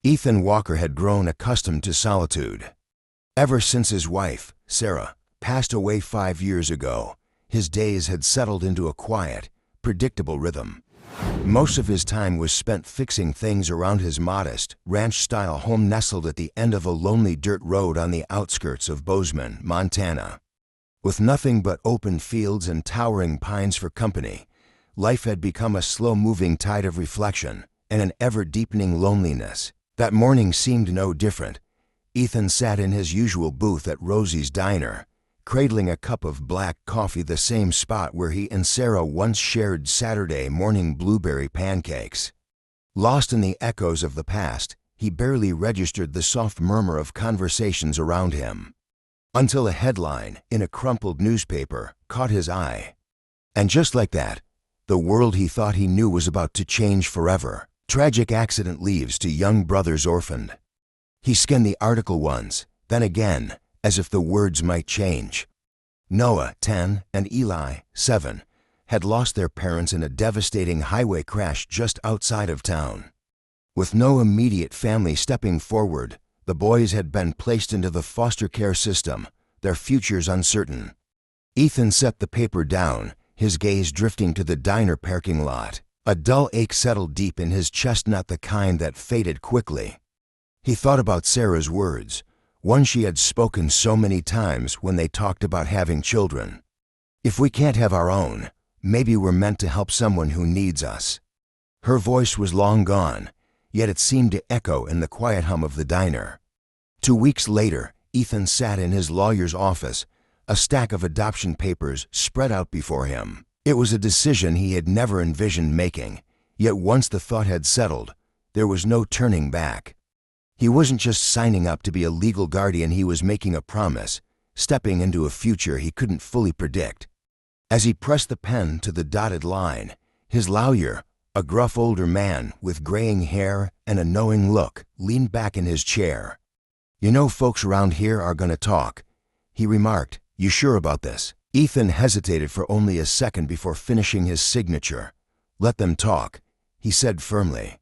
Ethan Walker had grown accustomed to solitude. Ever since his wife, Sarah, passed away 5 years ago, his days had settled into a quiet, predictable rhythm. Most of his time was spent fixing things around his modest, ranch-style home nestled at the end of a lonely dirt road on the outskirts of Bozeman, Montana. With nothing but open fields and towering pines for company, life had become a slow-moving tide of reflection and an ever-deepening loneliness. That morning seemed no different. Ethan sat in his usual booth at Rosie's diner, cradling a cup of black coffee, the same spot where he and Sarah once shared Saturday morning blueberry pancakes. Lost in the echoes of the past, he barely registered the soft murmur of conversations around him, until a headline in a crumpled newspaper caught his eye. And just like that, the world he thought he knew was about to change forever. Tragic accident leaves to young brothers orphaned. He skimmed the article once, then again, as if the words might change. Noah, 10, and Eli, 7, had lost their parents in a devastating highway crash just outside of town. With no immediate family stepping forward, the boys had been placed into the foster care system, their futures uncertain. Ethan set the paper down, his gaze drifting to the diner parking lot. A dull ache settled deep in his chest, not the kind that faded quickly. He thought about Sarah's words, one she had spoken so many times when they talked about having children. If we can't have our own, maybe we're meant to help someone who needs us. Her voice was long gone, yet it seemed to echo in the quiet hum of the diner. 2 weeks later, Ethan sat in his lawyer's office, a stack of adoption papers spread out before him. It was a decision he had never envisioned making, yet once the thought had settled, there was no turning back. He wasn't just signing up to be a legal guardian, he was making a promise, stepping into a future he couldn't fully predict. As he pressed the pen to the dotted line, his lawyer, a gruff older man with graying hair and a knowing look, leaned back in his chair. "You know folks around here are gonna talk," he remarked. "You sure about this?" Ethan hesitated for only a second before finishing his signature. "Let them talk," he said firmly.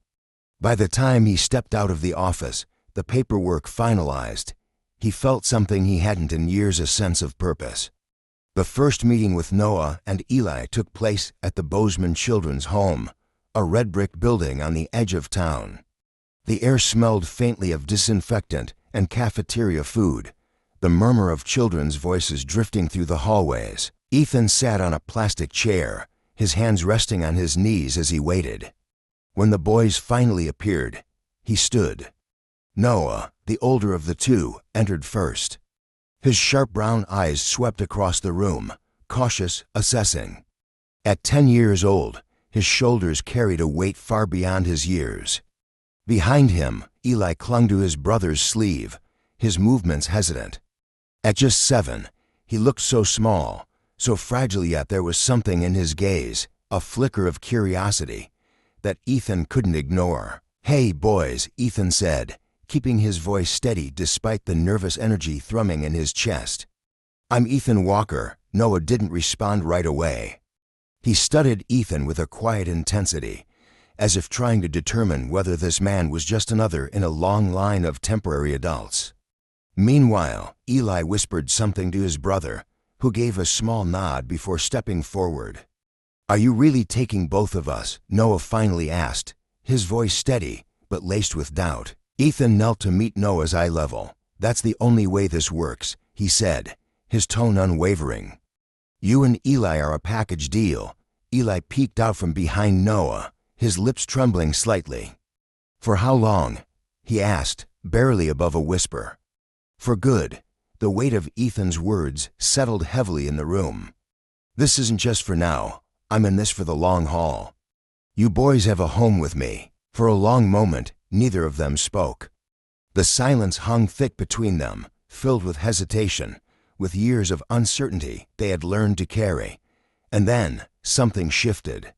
By the time he stepped out of the office, the paperwork finalized, he felt something he hadn't in years, a sense of purpose. The first meeting with Noah and Eli took place at the Bozeman Children's Home, a red brick building on the edge of town. The air smelled faintly of disinfectant and cafeteria food, the murmur of children's voices drifting through the hallways. Ethan sat on a plastic chair, his hands resting on his knees as he waited. When the boys finally appeared, he stood. Noah, the older of the two, entered first. His sharp brown eyes swept across the room, cautious, assessing. At 10 years old, his shoulders carried a weight far beyond his years. Behind him, Eli clung to his brother's sleeve, his movements hesitant. At just 7, he looked so small, so fragile, yet there was something in his gaze, a flicker of curiosity, that Ethan couldn't ignore. "Hey, boys," Ethan said, keeping his voice steady despite the nervous energy thrumming in his chest. "I'm Ethan Walker." Noah didn't respond right away. He studied Ethan with a quiet intensity, as if trying to determine whether this man was just another in a long line of temporary adults. Meanwhile, Eli whispered something to his brother, who gave a small nod before stepping forward. "Are you really taking both of us?" Noah finally asked, his voice steady but laced with doubt. Ethan knelt to meet Noah's eye level. "That's the only way this works," he said, his tone unwavering. "You and Eli are a package deal." Eli peeked out from behind Noah, his lips trembling slightly. "For how long?" he asked, barely above a whisper. "For good." The weight of Ethan's words settled heavily in the room. "This isn't just for now. I'm in this for the long haul. You boys have a home with me." For a long moment, neither of them spoke. The silence hung thick between them, filled with hesitation, with years of uncertainty they had learned to carry. And then, something shifted.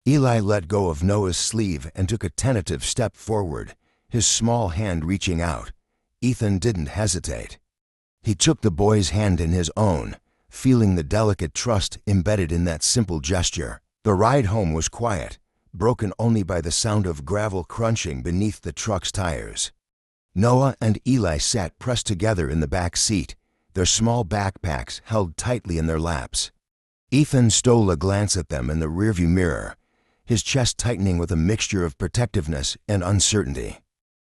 Eli let go of Noah's sleeve and took a tentative step forward, his small hand reaching out. Ethan didn't hesitate. He took the boy's hand in his own, feeling the delicate trust embedded in that simple gesture. The ride home was quiet, broken only by the sound of gravel crunching beneath the truck's tires. Noah and Eli sat pressed together in the back seat, their small backpacks held tightly in their laps. Ethan stole a glance at them in the rearview mirror, his chest tightening with a mixture of protectiveness and uncertainty.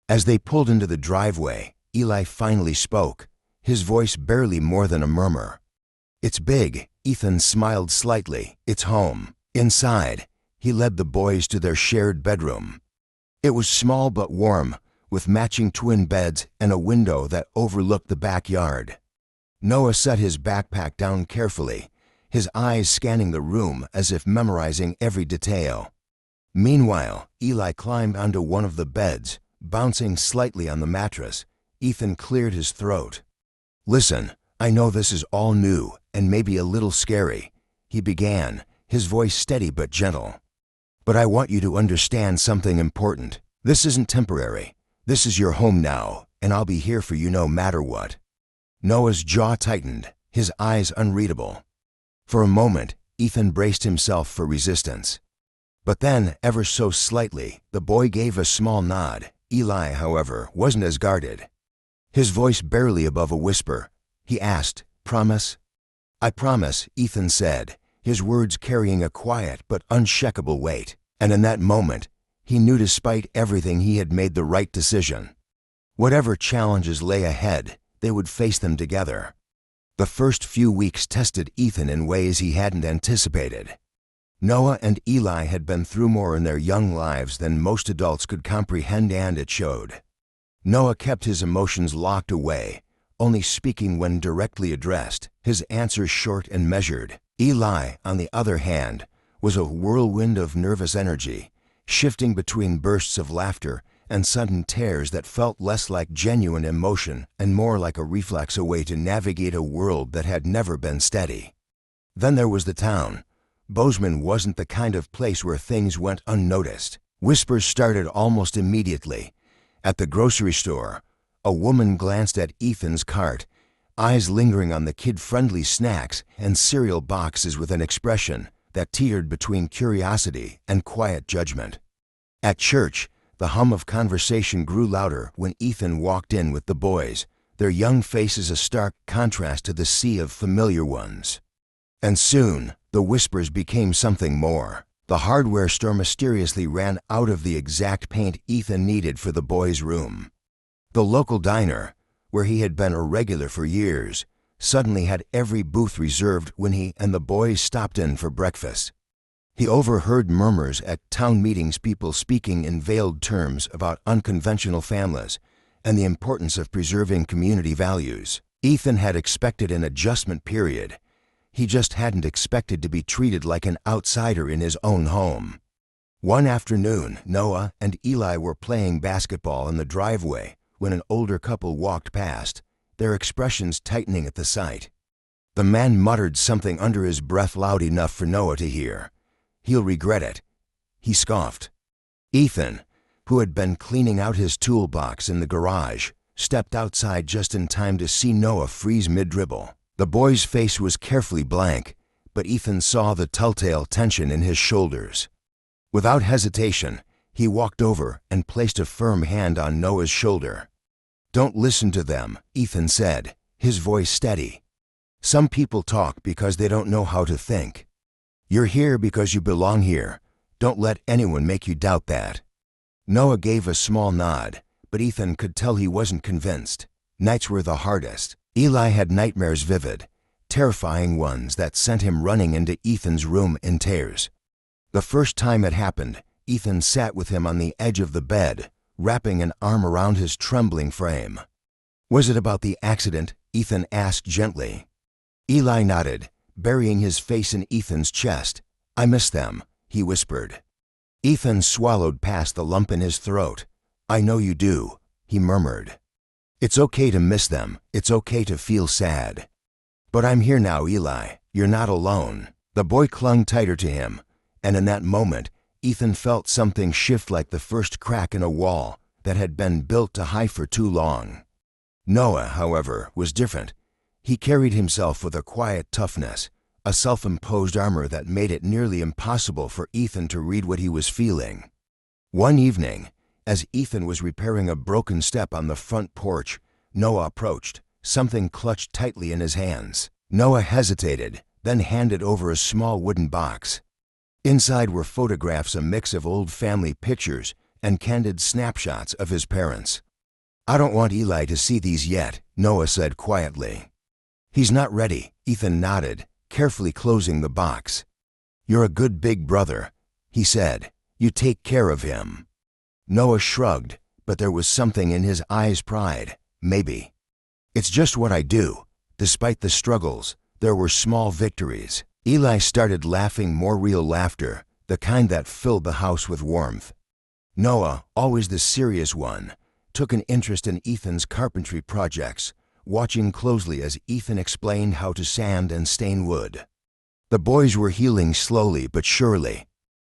As they pulled into the driveway, Eli finally spoke, his voice barely more than a murmur. "It's big," Ethan smiled slightly. "It's home." Inside, he led the boys to their shared bedroom. It was small but warm, with matching twin beds and a window that overlooked the backyard. Noah set his backpack down carefully, his eyes scanning the room as if memorizing every detail. Meanwhile, Eli climbed onto one of the beds, bouncing slightly on the mattress. Ethan cleared his throat. "Listen, I know this is all new and maybe a little scary," he began, his voice steady but gentle. "But I want you to understand something important. This isn't temporary. This is your home now, and I'll be here for you no matter what." Noah's jaw tightened, his eyes unreadable. For a moment, Ethan braced himself for resistance. But then, ever so slightly, the boy gave a small nod. Eli, however, wasn't as guarded. His voice barely above a whisper, he asked, "Promise?" "I promise," Ethan said, his words carrying a quiet but unshakable weight. And in that moment, he knew despite everything he had made the right decision. Whatever challenges lay ahead, they would face them together. The first few weeks tested Ethan in ways he hadn't anticipated. Noah and Eli had been through more in their young lives than most adults could comprehend, and it showed. Noah kept his emotions locked away, only speaking when directly addressed, his answers short and measured. Eli, on the other hand, was a whirlwind of nervous energy, shifting between bursts of laughter and sudden tears that felt less like genuine emotion and more like a reflex, a way to navigate a world that had never been steady. Then there was the town. Bozeman wasn't the kind of place where things went unnoticed. Whispers started almost immediately. At the grocery store, a woman glanced at Ethan's cart, eyes lingering on the kid-friendly snacks and cereal boxes with an expression that teetered between curiosity and quiet judgment. At church, the hum of conversation grew louder when Ethan walked in with the boys, their young faces a stark contrast to the sea of familiar ones. And soon, the whispers became something more. The hardware store mysteriously ran out of the exact paint Ethan needed for the boys' room. The local diner, where he had been a regular for years, suddenly had every booth reserved when he and the boys stopped in for breakfast. He overheard murmurs at town meetings, people speaking in veiled terms about unconventional families and the importance of preserving community values. Ethan had expected an adjustment period. He just hadn't expected to be treated like an outsider in his own home. One afternoon, Noah and Eli were playing basketball in the driveway when an older couple walked past, their expressions tightening at the sight. The man muttered something under his breath loud enough for Noah to hear. "He'll regret it," he scoffed. Ethan, who had been cleaning out his toolbox in the garage, stepped outside just in time to see Noah freeze mid-dribble. The boy's face was carefully blank, but Ethan saw the telltale tension in his shoulders. Without hesitation, he walked over and placed a firm hand on Noah's shoulder. "Don't listen to them," Ethan said, his voice steady. "Some people talk because they don't know how to think. You're here because you belong here. Don't let anyone make you doubt that." Noah gave a small nod, but Ethan could tell he wasn't convinced. Nights were the hardest. Eli had nightmares, vivid, terrifying ones that sent him running into Ethan's room in tears. The first time it happened, Ethan sat with him on the edge of the bed, wrapping an arm around his trembling frame. "Was it about the accident?" Ethan asked gently. Eli nodded, burying his face in Ethan's chest. "I miss them," he whispered. Ethan swallowed past the lump in his throat. "I know you do," he murmured. "It's okay to miss them. It's okay to feel sad. But I'm here now, Eli. You're not alone." The boy clung tighter to him, and in that moment, Ethan felt something shift like the first crack in a wall that had been built to hide for too long. Noah, however, was different. He carried himself with a quiet toughness, a self-imposed armor that made it nearly impossible for Ethan to read what he was feeling. One evening, as Ethan was repairing a broken step on the front porch, Noah approached, something clutched tightly in his hands. Noah hesitated, then handed over a small wooden box. Inside were photographs, a mix of old family pictures and candid snapshots of his parents. "I don't want Eli to see these yet," Noah said quietly. "He's not ready," Ethan nodded, carefully closing the box. "You're a good big brother," he said. "You take care of him." Noah shrugged, but there was something in his eyes, pride, maybe. "It's just what I do." Despite the struggles, there were small victories. Eli started laughing, more real laughter, the kind that filled the house with warmth. Noah, always the serious one, took an interest in Ethan's carpentry projects, watching closely as Ethan explained how to sand and stain wood. The boys were healing slowly but surely.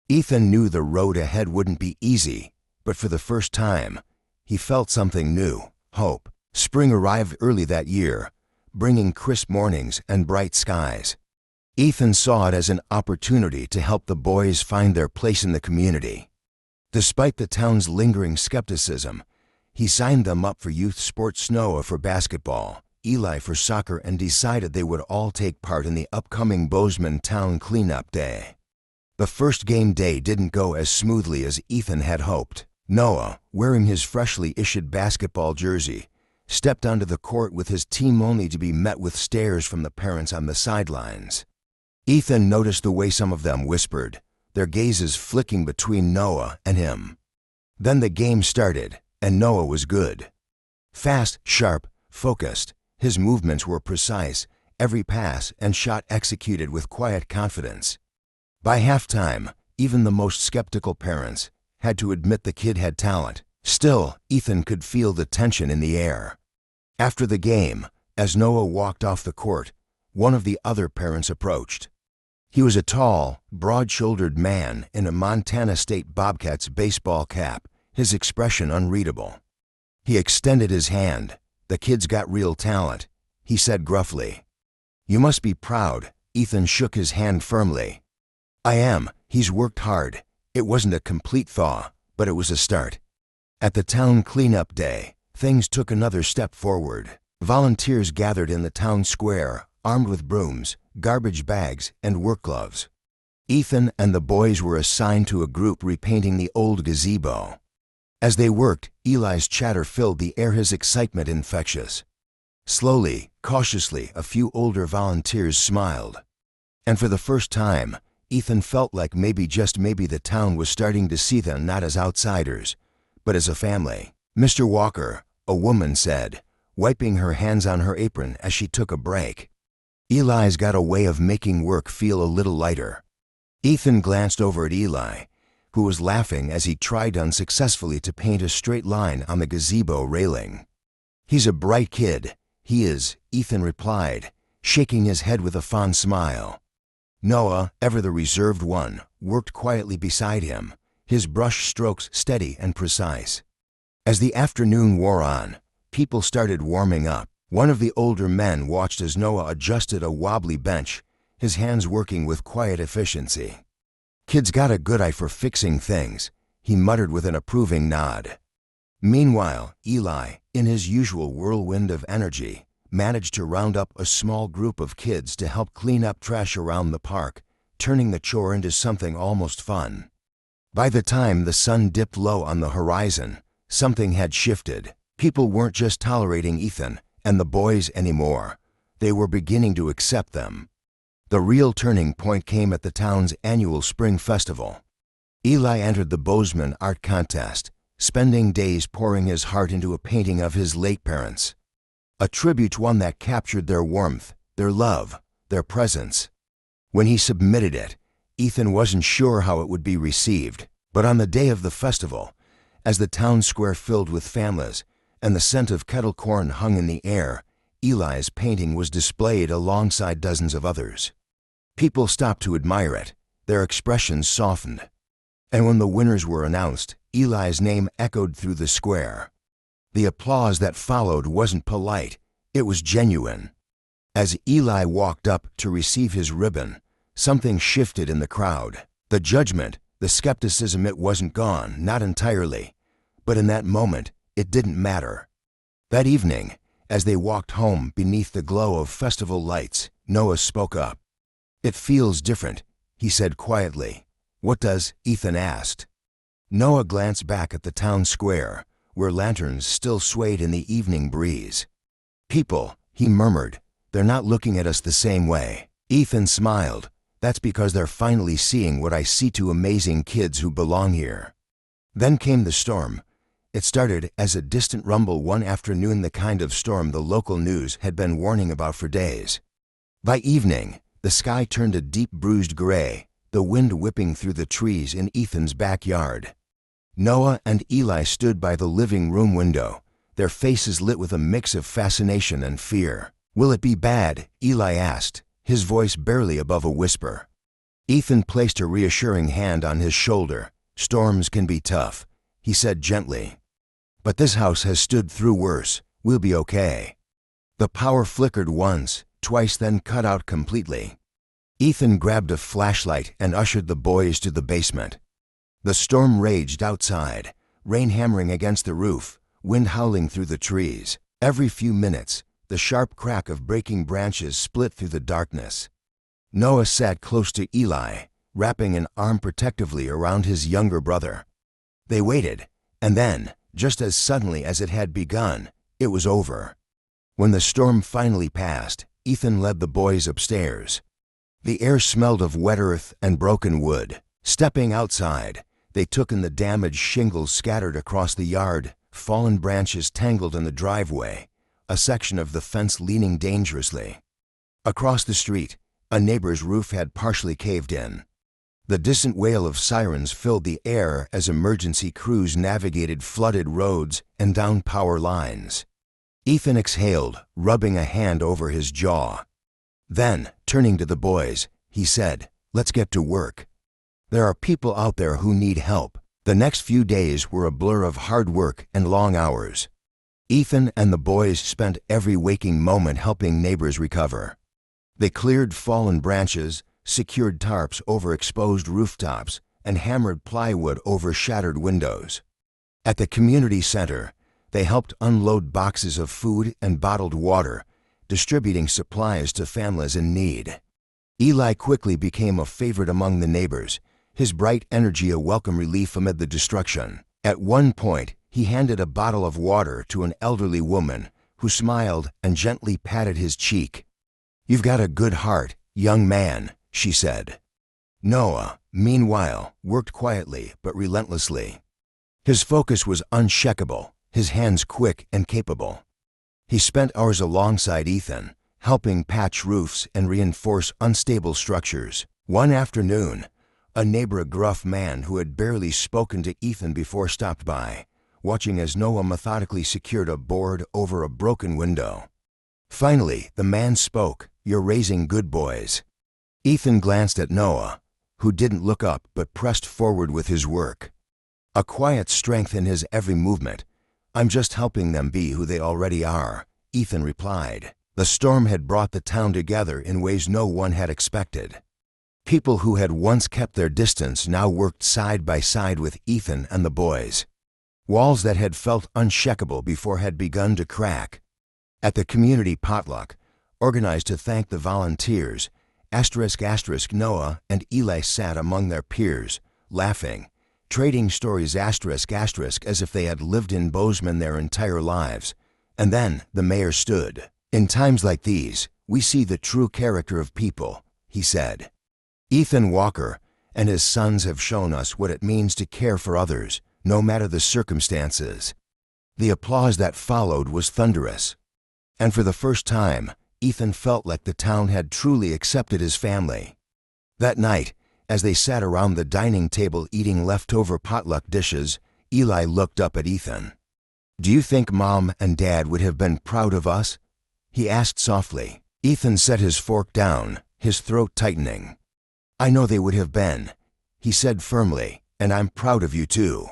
Ethan knew the road ahead wouldn't be easy, but for the first time, he felt something new, hope. Spring arrived early that year, bringing crisp mornings and bright skies. Ethan saw it as an opportunity to help the boys find their place in the community. Despite the town's lingering skepticism, he signed them up for youth sports, Noah for basketball, Eli for soccer, and decided they would all take part in the upcoming Bozeman Town Cleanup Day. The first game day didn't go as smoothly as Ethan had hoped. Noah, wearing his freshly issued basketball jersey, stepped onto the court with his team only to be met with stares from the parents on the sidelines. Ethan noticed the way some of them whispered, their gazes flicking between Noah and him. Then the game started, and Noah was good. Fast, sharp, focused, his movements were precise, every pass and shot executed with quiet confidence. By halftime, even the most skeptical parents had to admit the kid had talent. Still, Ethan could feel the tension in the air. After the game, as Noah walked off the court, one of the other parents approached. He was a tall, broad-shouldered man in a Montana State Bobcats baseball cap, his expression unreadable. He extended his hand. "The kid's got real talent," he said gruffly. "You must be proud." Ethan shook his hand firmly. "I am. He's worked hard." It wasn't a complete thaw, but it was a start. At the town cleanup day, things took another step forward. Volunteers gathered in the town square, armed with brooms, garbage bags, and work gloves. Ethan and the boys were assigned to a group repainting the old gazebo. As they worked, Eli's chatter filled the air, his excitement infectious. Slowly, cautiously, a few older volunteers smiled. And for the first time, Ethan felt like maybe, just maybe, the town was starting to see them not as outsiders, but as a family. "Mr. Walker," a woman said, wiping her hands on her apron as she took a break. "Eli's got a way of making work feel a little lighter." Ethan glanced over at Eli, who was laughing as he tried unsuccessfully to paint a straight line on the gazebo railing. "He's a bright kid, he is," Ethan replied, shaking his head with a fond smile. Noah, ever the reserved one, worked quietly beside him, his brush strokes steady and precise. As the afternoon wore on, people started warming up. One of the older men watched as Noah adjusted a wobbly bench, his hands working with quiet efficiency. "Kid's got a good eye for fixing things," he muttered with an approving nod. Meanwhile, Eli, in his usual whirlwind of energy, managed to round up a small group of kids to help clean up trash around the park, turning the chore into something almost fun. By the time the sun dipped low on the horizon, something had shifted. People weren't just tolerating Ethan and the boys anymore. They were beginning to accept them. The real turning point came at the town's annual spring festival. Eli entered the Bozeman Art Contest, spending days pouring his heart into a painting of his late parents. A tribute, one that captured their warmth, their love, their presence. When he submitted it, Ethan wasn't sure how it would be received, but on the day of the festival, as the town square filled with families and the scent of kettle corn hung in the air, Eli's painting was displayed alongside dozens of others. People stopped to admire it, their expressions softened. And when the winners were announced, Eli's name echoed through the square. The applause that followed wasn't polite, it was genuine. As Eli walked up to receive his ribbon, something shifted in the crowd. The judgment, the skepticism, it wasn't gone, not entirely. But in that moment, it didn't matter. That evening, as they walked home beneath the glow of festival lights, Noah spoke up. "It feels different," he said quietly. "What does?" Ethan asked. Noah glanced back at the town square, where lanterns still swayed in the evening breeze. "People," he murmured, "they're not looking at us the same way." Ethan smiled. "That's because they're finally seeing what I see: two amazing kids who belong here." Then came the storm. It started as a distant rumble one afternoon, the kind of storm the local news had been warning about for days. By evening, the sky turned a deep bruised gray, the wind whipping through the trees in Ethan's backyard. Noah and Eli stood by the living room window, their faces lit with a mix of fascination and fear. "Will it be bad?" Eli asked, his voice barely above a whisper. Ethan placed a reassuring hand on his shoulder. "Storms can be tough," he said gently. "But this house has stood through worse. We'll be okay." The power flickered once, twice, then cut out completely. Ethan grabbed a flashlight and ushered the boys to the basement. The storm raged outside, rain hammering against the roof, wind howling through the trees. Every few minutes, the sharp crack of breaking branches split through the darkness. Noah sat close to Eli, wrapping an arm protectively around his younger brother. They waited, and then, just as suddenly as it had begun, it was over. When the storm finally passed, Ethan led the boys upstairs. The air smelled of wet earth and broken wood. Stepping outside, they took in the damaged shingles scattered across the yard, fallen branches tangled in the driveway, a section of the fence leaning dangerously. Across the street, a neighbor's roof had partially caved in. The distant wail of sirens filled the air as emergency crews navigated flooded roads and down power lines. Ethan exhaled, rubbing a hand over his jaw. Then, turning to the boys, he said, "Let's get to work. There are people out there who need help." The next few days were a blur of hard work and long hours. Ethan and the boys spent every waking moment helping neighbors recover. They cleared fallen branches, secured tarps over exposed rooftops, and hammered plywood over shattered windows. At the community center, they helped unload boxes of food and bottled water, distributing supplies to families in need. Eli quickly became a favorite among the neighbors, his bright energy a welcome relief amid the destruction. At one point, he handed a bottle of water to an elderly woman who smiled and gently patted his cheek. "You've got a good heart, young man," she said. Noah, meanwhile, worked quietly but relentlessly. His focus was unshakable, his hands quick and capable. He spent hours alongside Ethan, helping patch roofs and reinforce unstable structures. One afternoon, a neighbor, a gruff man who had barely spoken to Ethan before, stopped by, watching as Noah methodically secured a board over a broken window. Finally, the man spoke. "You're raising good boys." Ethan glanced at Noah, who didn't look up but pressed forward with his work. A quiet strength in his every movement. "I'm just helping them be who they already are," Ethan replied. The storm had brought the town together in ways no one had expected. People who had once kept their distance now worked side by side with Ethan and the boys. Walls that had felt unshakable before had begun to crack. At the community potluck, organized to thank the volunteers, Noah and Eli sat among their peers, laughing, trading stories as if they had lived in Bozeman their entire lives. And then the mayor stood. "In times like these, we see the true character of people," he said. "Ethan Walker and his sons have shown us what it means to care for others, no matter the circumstances." The applause that followed was thunderous. And for the first time, Ethan felt like the town had truly accepted his family. That night, as they sat around the dining table eating leftover potluck dishes, Eli looked up at Ethan. "Do you think Mom and Dad would have been proud of us?" he asked softly. Ethan set his fork down, his throat tightening. "I know they would have been," he said firmly, "and I'm proud of you too."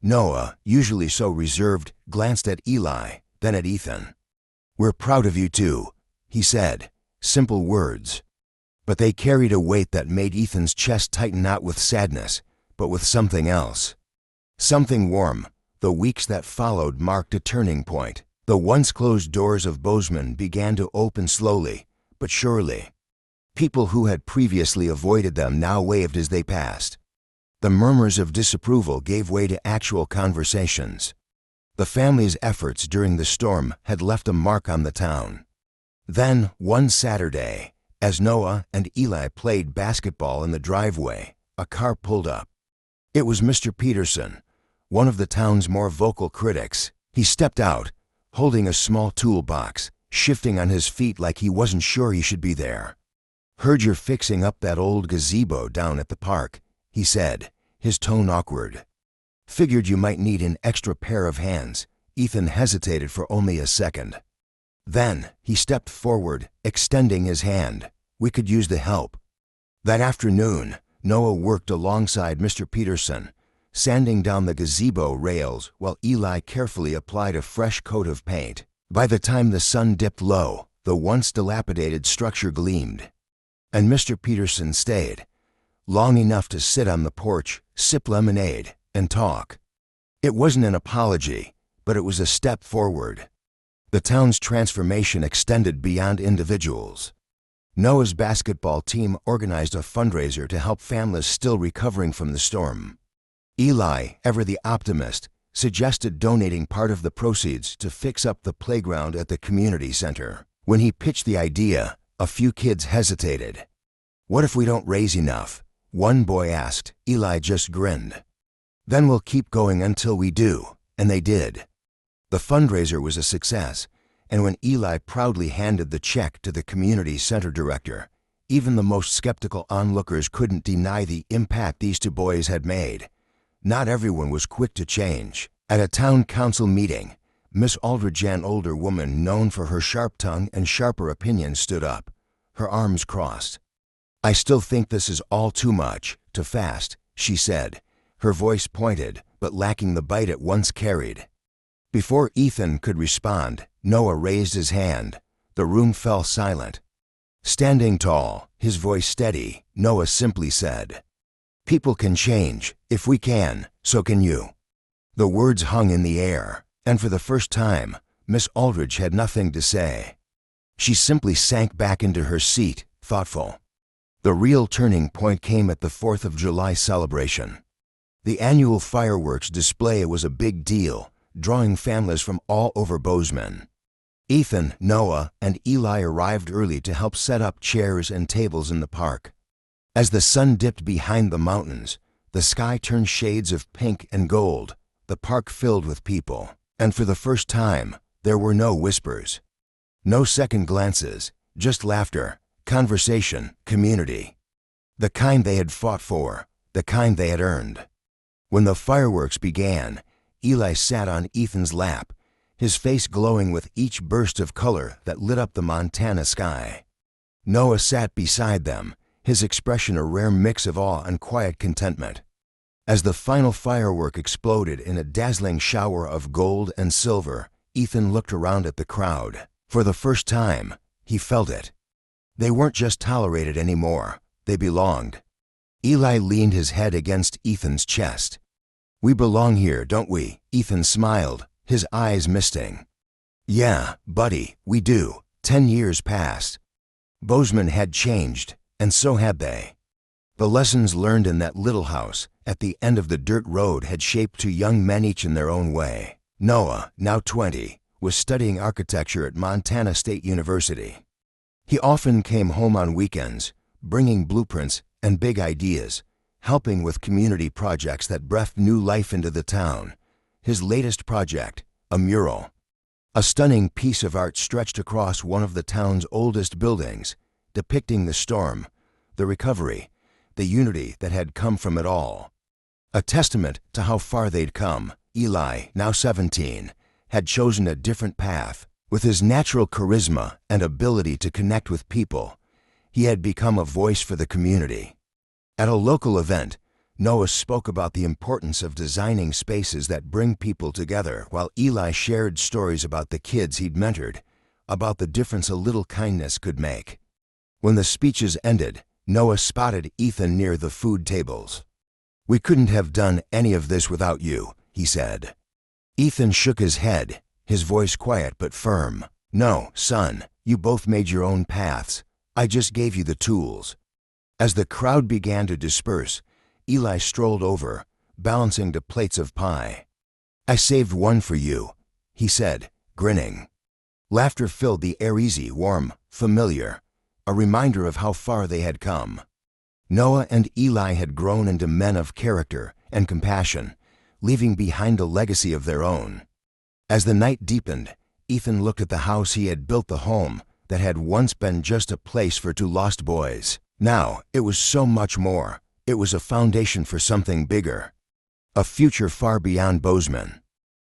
Noah, usually so reserved, glanced at Eli, then at Ethan. "We're proud of you too," he said, simple words. But they carried a weight that made Ethan's chest tighten not with sadness, but with something else. Something warm. The weeks that followed marked a turning point. The once closed doors of Bozeman began to open slowly, but surely. People who had previously avoided them now waved as they passed. The murmurs of disapproval gave way to actual conversations. The family's efforts during the storm had left a mark on the town. Then, one Saturday, as Noah and Eli played basketball in the driveway, a car pulled up. It was Mr. Peterson, one of the town's more vocal critics. He stepped out, holding a small toolbox, shifting on his feet like he wasn't sure he should be there. "Heard you're fixing up that old gazebo down at the park," he said, his tone awkward. "Figured you might need an extra pair of hands." Ethan hesitated for only a second. Then he stepped forward, extending his hand. "We could use the help." That afternoon, Noah worked alongside Mr. Peterson, sanding down the gazebo rails while Eli carefully applied a fresh coat of paint. By the time the sun dipped low, the once dilapidated structure gleamed. And Mr. Peterson stayed, long enough to sit on the porch, sip lemonade, and talk. It wasn't an apology, but it was a step forward. The town's transformation extended beyond individuals. Noah's basketball team organized a fundraiser to help families still recovering from the storm. Eli, ever the optimist, suggested donating part of the proceeds to fix up the playground at the community center. When he pitched the idea, a few kids hesitated. "What if we don't raise enough?" one boy asked. Eli just grinned. "Then we'll keep going until we do," and they did. The fundraiser was a success, and when Eli proudly handed the check to the community center director, even the most skeptical onlookers couldn't deny the impact these two boys had made. Not everyone was quick to change. At a town council meeting, Miss Aldridge, an older woman known for her sharp tongue and sharper opinions, stood up, her arms crossed. "I still think this is all too much, too fast," she said, her voice pointed but lacking the bite it once carried. Before Ethan could respond, Noah raised his hand. The room fell silent. Standing tall, his voice steady, Noah simply said, "People can change. If we can, so can you." The words hung in the air, and for the first time, Miss Aldridge had nothing to say. She simply sank back into her seat, thoughtful. The real turning point came at the 4th of July celebration. The annual fireworks display was a big deal, drawing families from all over Bozeman. Ethan, Noah, and Eli arrived early to help set up chairs and tables in the park. As the sun dipped behind the mountains, the sky turned shades of pink and gold, the park filled with people, and for the first time, there were no whispers. No second glances, just laughter, conversation, community. The kind they had fought for, the kind they had earned. When the fireworks began, Eli sat on Ethan's lap, his face glowing with each burst of color that lit up the Montana sky. Noah sat beside them, his expression a rare mix of awe and quiet contentment. As the final firework exploded in a dazzling shower of gold and silver, Ethan looked around at the crowd. For the first time, he felt it. They weren't just tolerated anymore, they belonged. Eli leaned his head against Ethan's chest. "We belong here, don't we?" Ethan smiled, his eyes misting. "Yeah, buddy, we do." 10 years passed. Bozeman had changed, and so had they. The lessons learned in that little house at the end of the dirt road had shaped two young men, each in their own way. Noah, now 20, was studying architecture at Montana State University. He often came home on weekends, bringing blueprints and big ideas, helping with community projects that breathed new life into the town. His latest project, a mural. A stunning piece of art stretched across one of the town's oldest buildings, depicting the storm, the recovery, the unity that had come from it all. A testament to how far they'd come. Eli, now 17, had chosen a different path. With his natural charisma and ability to connect with people, he had become a voice for the community. At a local event, Noah spoke about the importance of designing spaces that bring people together, while Eli shared stories about the kids he'd mentored, about the difference a little kindness could make. When the speeches ended, Noah spotted Ethan near the food tables. "We couldn't have done any of this without you," he said. Ethan shook his head, his voice quiet but firm. "No, son, you both made your own paths. I just gave you the tools." As the crowd began to disperse, Eli strolled over, balancing the plates of pie. "I saved one for you," he said, grinning. Laughter filled the air, easy, warm, familiar, a reminder of how far they had come. Noah and Eli had grown into men of character and compassion, leaving behind a legacy of their own. As the night deepened, Ethan looked at the house he had built, the home that had once been just a place for two lost boys. Now it was so much more. It was a foundation for something bigger, a future far beyond Bozeman.